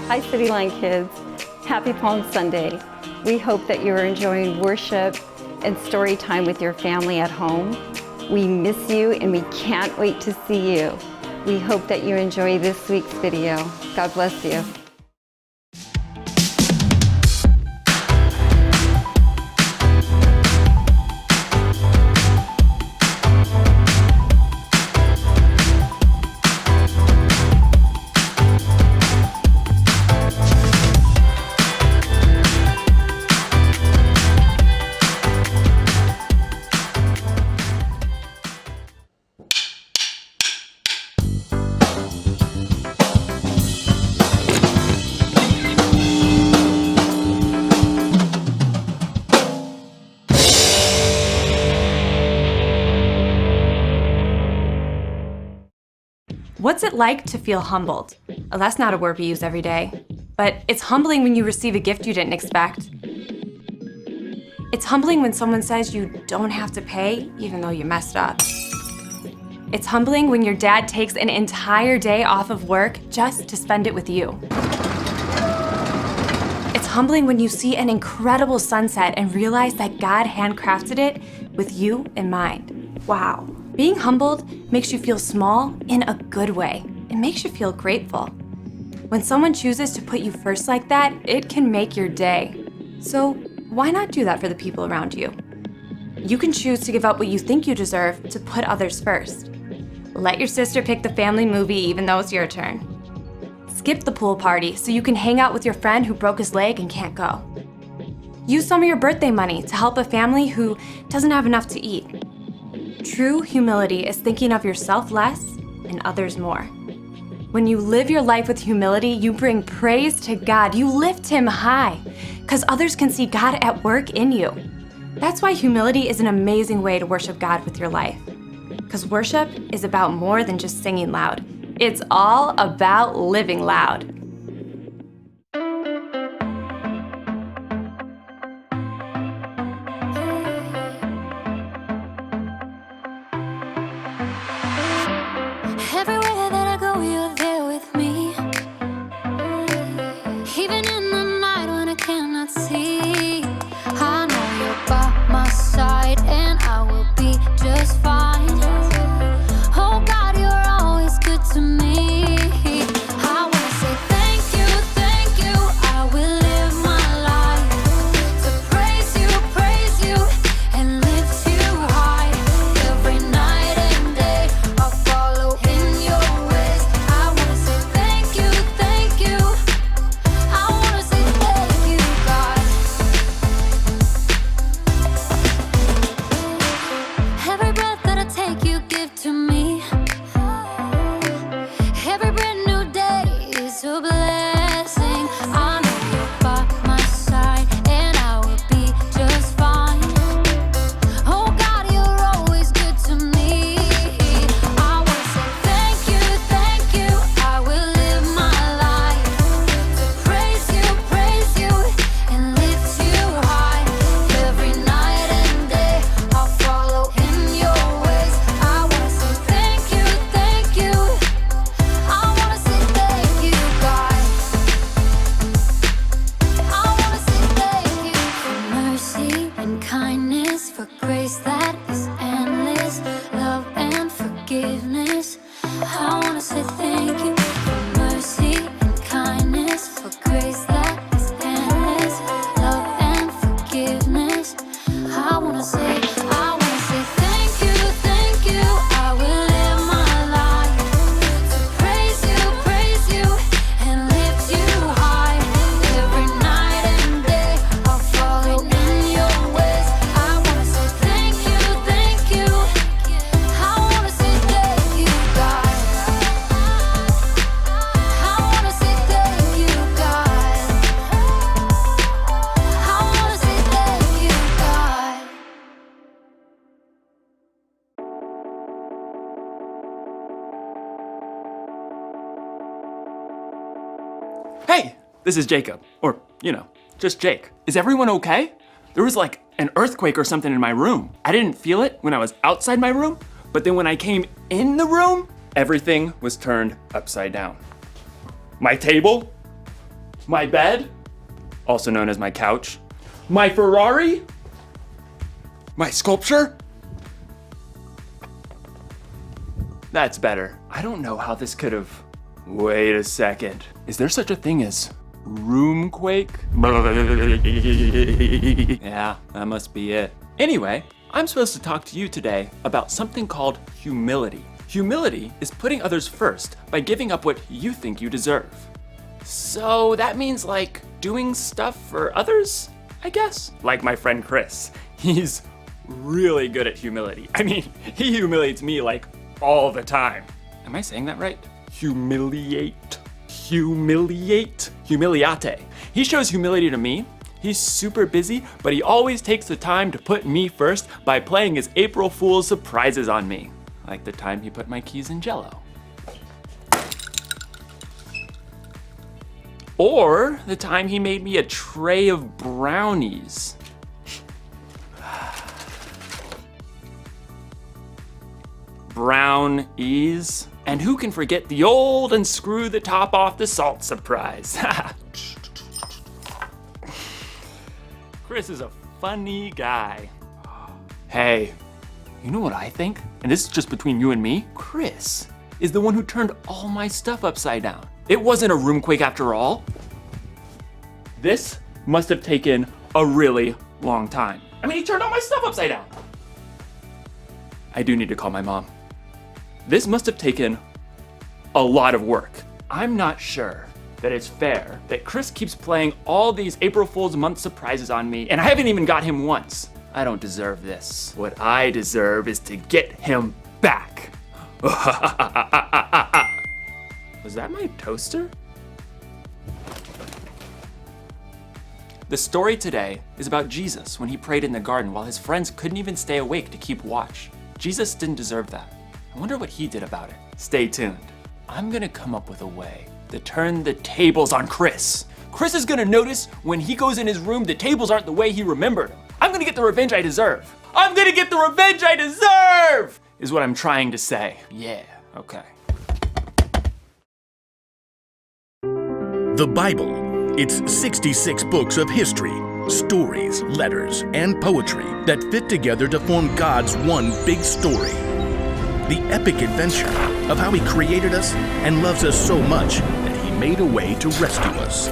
Hi, City Line kids. Happy Palm Sunday. We hope that you are enjoying worship and story time with your family at home. We miss you and we can't wait to see you. We hope that you enjoy this week's video. God bless you. What's it like to feel humbled? Well, that's not a word we use every day, but it's humbling when you receive a gift you didn't expect. It's humbling when someone says you don't have to pay even though you messed up. It's humbling when your dad takes an entire day off of work just to spend it with you. It's humbling when you see an incredible sunset and realize that God handcrafted it with you in mind. Wow. Being humbled makes you feel small in a good way. It makes you feel grateful. When someone chooses to put you first like that, it can make your day. So why not do that for the people around you? You can choose to give up what you think you deserve to put others first. Let your sister pick the family movie even though it's your turn. Skip the pool party so you can hang out with your friend who broke his leg and can't go. Use some of your birthday money to help a family who doesn't have enough to eat. True humility is thinking of yourself less and others more. When you live your life with humility, you bring praise to God. You lift Him high because others can see God at work in you. That's why humility is an amazing way to worship God with your life. Because worship is about more than just singing loud. It's all about living loud. Everywhere that I go, you're there with me. Even in the night when I cannot see, I know you're by my side and I will be just fine. Oh God, you're always good to me. I wanna say thank you, thank you. I will live my life to praise you, and lift you high. Every night and day, I'll follow in your ways. I wanna say thank you, thank you. I wanna say thank you, God. Every breath that I take, you give to me. Every brand new day is a blessing. I know you're by my side and I will be just fine. Oh God, you're always good to me. I wanna say thank you, thank you. I will live my life to praise you, and lift you high. Every night and day, I'll follow in your ways. I wanna say thank you, thank you. I wanna say thank you, God. I wanna say thank you for mercy and kindness, for grace that is endless, love and forgiveness. I wanna say thank you for mercy and kindness, for grace that is endless, love and forgiveness. I wanna say thank you, thank you. I will live my life to praise you, and lift you high. Every night and day, I'll follow in your ways. I wanna say thank you, thank you. I wanna say thank you, God. I wanna say thank you, God. I wanna say thank you, God. Hey, this is Jacob. Or, just Jake. Is everyone okay? There was like an earthquake or something in my room. I didn't feel it when I was outside my room, but then when I came in the room, everything was turned upside down. My table My bed, also known as my couch. My Ferrari. My sculpture. That's better. I don't know how this could have... Wait a second. Is there such a thing as roomquake? Yeah, that must be it. Anyway, I'm supposed to talk to you today about something called humility. Humility is putting others first by giving up what you think you deserve. So that means like doing stuff for others, I guess? Like my friend Chris. He's really good at humility. I mean, he humiliates me like all the time. Am I saying that right? Humiliate. Humiliate. Humiliate. He shows humility to me. He's super busy, but he always takes the time to put me first by playing his April Fool's surprises on me. Like the time he put my keys in Jell-O. Or the time he made me a tray of brownies. Brownies. And who can forget the old unscrew the top off the salt surprise? Chris is a funny guy. Hey, you know what I think? And this is just between you and me. Chris is the one who turned all my stuff upside down. It wasn't a roomquake after all. This must have taken a really long time. I mean, he turned all my stuff upside down. I do need to call my mom. This must have taken a lot of work. I'm not sure that it's fair that Chris keeps playing all these April Fool's month surprises on me, and I haven't even got him once. I don't deserve this. What I deserve is to get him back. Was that my toaster? The story today is about Jesus when he prayed in the garden while his friends couldn't even stay awake to keep watch. Jesus didn't deserve that. I wonder what he did about it. Stay tuned. I'm gonna come up with a way to turn the tables on Chris. Chris is gonna notice when he goes in his room the tables aren't the way he remembered them. I'm gonna get the revenge I deserve. I'm gonna get the revenge I deserve! Is what I'm trying to say. Yeah, okay. The Bible. It's 66 books of history, stories, letters, and poetry that fit together to form God's one big story. The epic adventure of how he created us and loves us so much that he made a way to rescue us.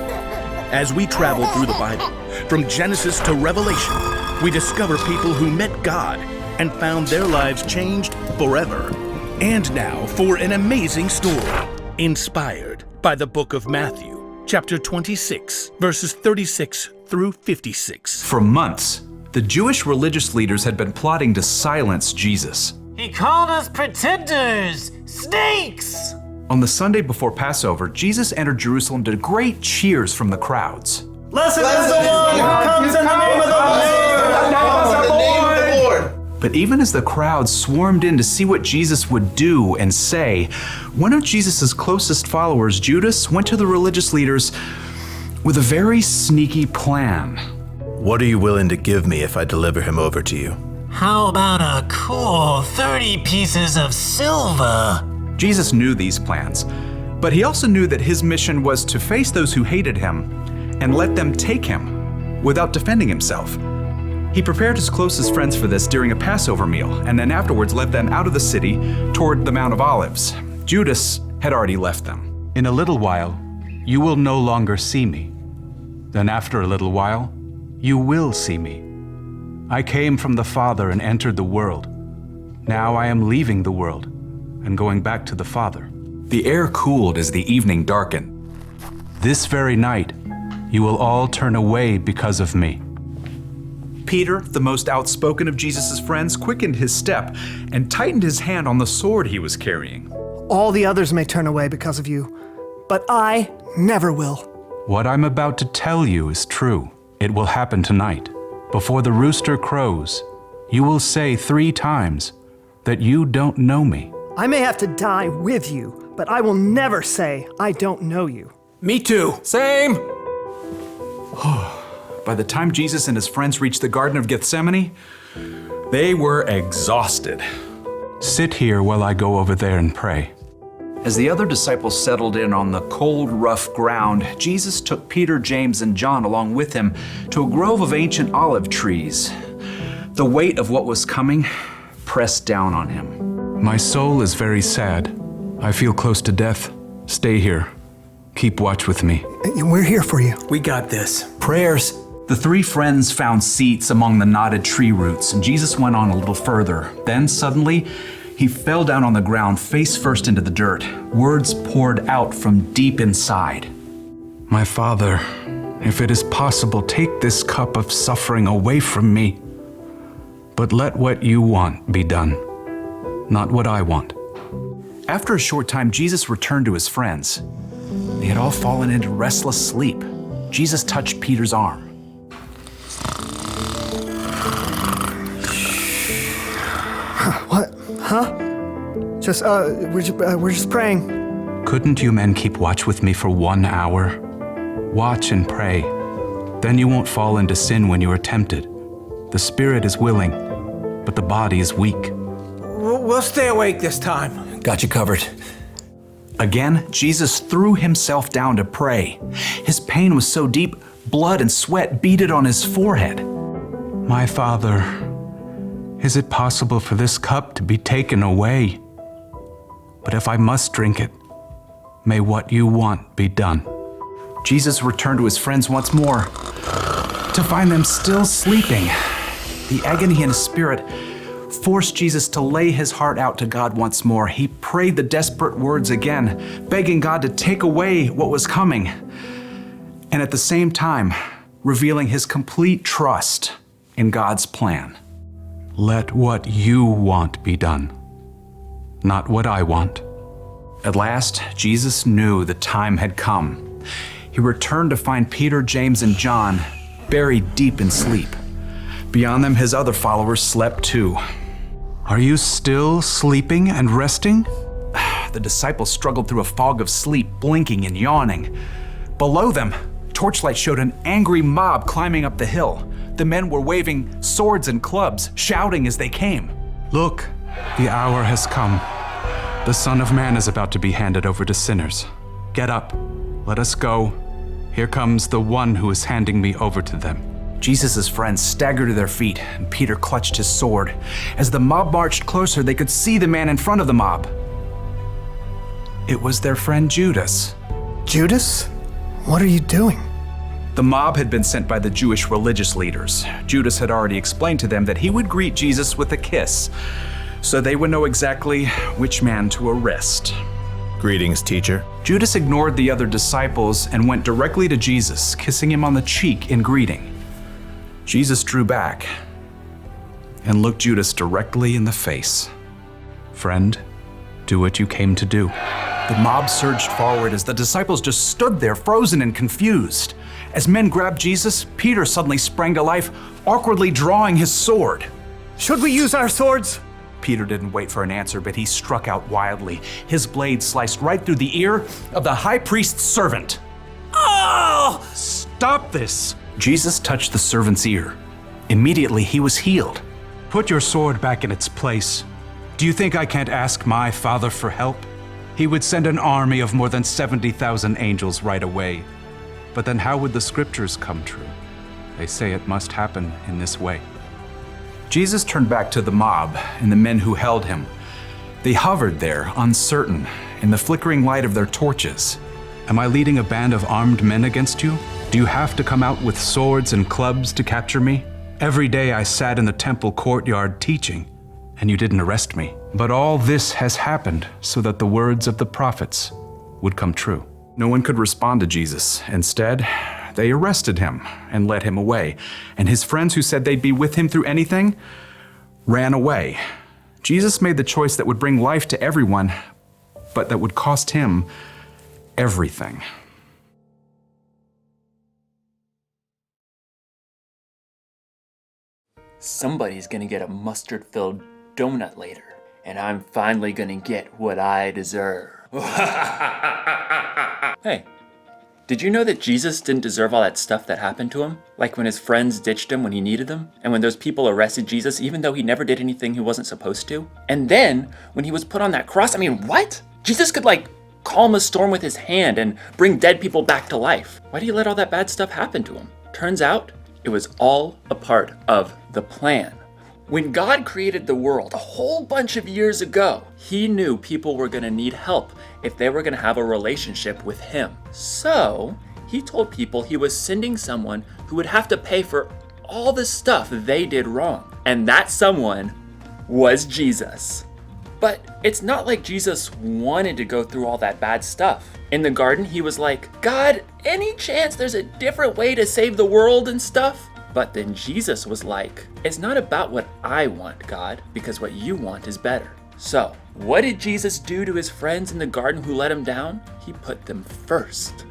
As we travel through the Bible, from Genesis to Revelation, we discover people who met God and found their lives changed forever. And now for an amazing story, inspired by the book of Matthew, chapter 26, verses 36 through 56. For months, the Jewish religious leaders had been plotting to silence Jesus. He called us pretenders, snakes! On the Sunday before Passover, Jesus entered Jerusalem to great cheers from the crowds. Blessed is the one who comes in the name of the Lord! But even as the crowd swarmed in to see what Jesus would do and say, one of Jesus' closest followers, Judas, went to the religious leaders with a very sneaky plan. What are you willing to give me if I deliver him over to you? How about a cool 30 pieces of silver? Jesus knew these plans, but he also knew that his mission was to face those who hated him and let them take him without defending himself. He prepared his closest friends for this during a Passover meal, and then afterwards led them out of the city toward the Mount of Olives. Judas had already left them. In a little while, you will no longer see me. Then after a little while, you will see me. I came from the Father and entered the world. Now I am leaving the world and going back to the Father. The air cooled as the evening darkened. This very night, you will all turn away because of me. Peter, the most outspoken of Jesus' friends, quickened his step and tightened his hand on the sword he was carrying. All the others may turn away because of you, but I never will. What I'm about to tell you is true. It will happen tonight. Before the rooster crows, you will say 3 times that you don't know me. I may have to die with you, but I will never say I don't know you. Me too. Same. By the time Jesus and his friends reached the Garden of Gethsemane, they were exhausted. Sit here while I go over there and pray. As the other disciples settled in on the cold, rough ground, Jesus took Peter, James, and John along with him to a grove of ancient olive trees. The weight of what was coming pressed down on him. My soul is very sad. I feel close to death. Stay here. Keep watch with me. We're here for you. We got this. Prayers. The three friends found seats among the knotted tree roots, and Jesus went on a little further. Then suddenly, he fell down on the ground, face first into the dirt. Words poured out from deep inside. My Father, if it is possible, take this cup of suffering away from me. But let what you want be done, not what I want. After a short time, Jesus returned to his friends. They had all fallen into restless sleep. Jesus touched Peter's arm. What? Huh? We're just praying. Couldn't you men keep watch with me for 1 hour? Watch and pray. Then you won't fall into sin when you are tempted. The spirit is willing, but the body is weak. We'll stay awake this time. Got you covered. Again, Jesus threw himself down to pray. His pain was so deep, blood and sweat beaded on his forehead. My Father, is it possible for this cup to be taken away? But if I must drink it, may what you want be done. Jesus returned to his friends once more, to find them still sleeping. The agony in his spirit forced Jesus to lay his heart out to God once more. He prayed the desperate words again, begging God to take away what was coming, and at the same time, revealing his complete trust in God's plan. Let what you want be done, not what I want. At last, Jesus knew the time had come. He returned to find Peter, James, and John buried deep in sleep. Beyond them, his other followers slept too. Are you still sleeping and resting? The disciples struggled through a fog of sleep, blinking and yawning. Below them, torchlight showed an angry mob climbing up the hill. The men were waving swords and clubs, shouting as they came. Look, the hour has come. The Son of Man is about to be handed over to sinners. Get up, let us go. Here comes the one who is handing me over to them. Jesus' friends staggered to their feet, and Peter clutched his sword. As the mob marched closer, they could see the man in front of the mob. It was their friend Judas. Judas? What are you doing? The mob had been sent by the Jewish religious leaders. Judas had already explained to them that he would greet Jesus with a kiss, so they would know exactly which man to arrest. Greetings, teacher. Judas ignored the other disciples and went directly to Jesus, kissing him on the cheek in greeting. Jesus drew back and looked Judas directly in the face. Friend, do what you came to do. The mob surged forward as the disciples just stood there, frozen and confused. As men grabbed Jesus, Peter suddenly sprang to life, awkwardly drawing his sword. Should we use our swords? Peter didn't wait for an answer, but he struck out wildly. His blade sliced right through the ear of the high priest's servant. Oh! Stop this! Jesus touched the servant's ear. Immediately, he was healed. Put your sword back in its place. Do you think I can't ask my Father for help? He would send an army of more than 70,000 angels right away. But then how would the scriptures come true? They say it must happen in this way. Jesus turned back to the mob and the men who held him. They hovered there, uncertain, in the flickering light of their torches. Am I leading a band of armed men against you? Do you have to come out with swords and clubs to capture me? Every day I sat in the temple courtyard teaching, and you didn't arrest me. But all this has happened so that the words of the prophets would come true. No one could respond to Jesus. Instead, they arrested him and led him away. And his friends who said they'd be with him through anything ran away. Jesus made the choice that would bring life to everyone, but that would cost him everything. Somebody's gonna get a mustard-filled donut later, and I'm finally gonna get what I deserve. Hey, did you know that Jesus didn't deserve all that stuff that happened to him? Like when his friends ditched him when he needed them, and when those people arrested Jesus even though he never did anything he wasn't supposed to? And then, when he was put on that cross, I mean, what? Jesus could, calm a storm with his hand and bring dead people back to life? Why did he let all that bad stuff happen to him? Turns out, it was all a part of the plan. When God created the world a whole bunch of years ago, he knew people were going to need help if they were going to have a relationship with him. So, he told people he was sending someone who would have to pay for all the stuff they did wrong. And that someone was Jesus. But it's not like Jesus wanted to go through all that bad stuff. In the garden, he was like, God, any chance there's a different way to save the world and stuff? But then Jesus was like, it's not about what I want, God, because what you want is better. So, what did Jesus do to his friends in the garden who let him down? He put them first.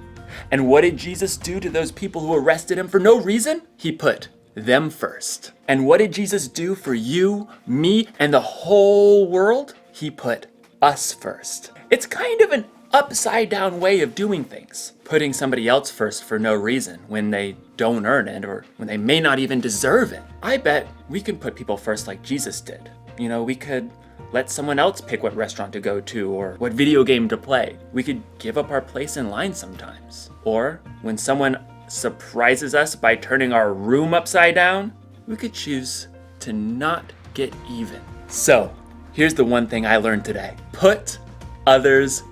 And what did Jesus do to those people who arrested him for no reason? He put them first. And what did Jesus do for you, me, and the whole world? He put us first. It's kind of an upside down way of doing things. Putting somebody else first for no reason when they don't earn it or when they may not even deserve it. I bet we can put people first like Jesus did. You know, we could let someone else pick what restaurant to go to or what video game to play. We could give up our place in line sometimes. Or when someone surprises us by turning our room upside down, we could choose to not get even. So, here's the one thing I learned today. Put others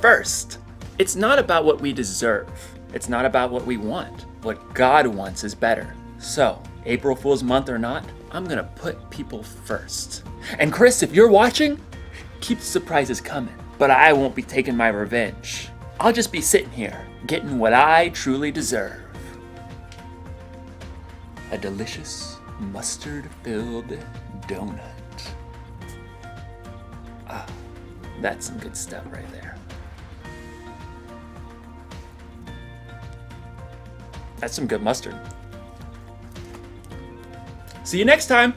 first. It's not about what we deserve. It's not about what we want. What God wants is better. So, April Fool's month or not, I'm gonna put people first. And Chris, if you're watching, keep the surprises coming. But I won't be taking my revenge. I'll just be sitting here, getting what I truly deserve. A delicious mustard-filled donut. Ah, that's some good stuff right there. That's some good mustard. See you next time.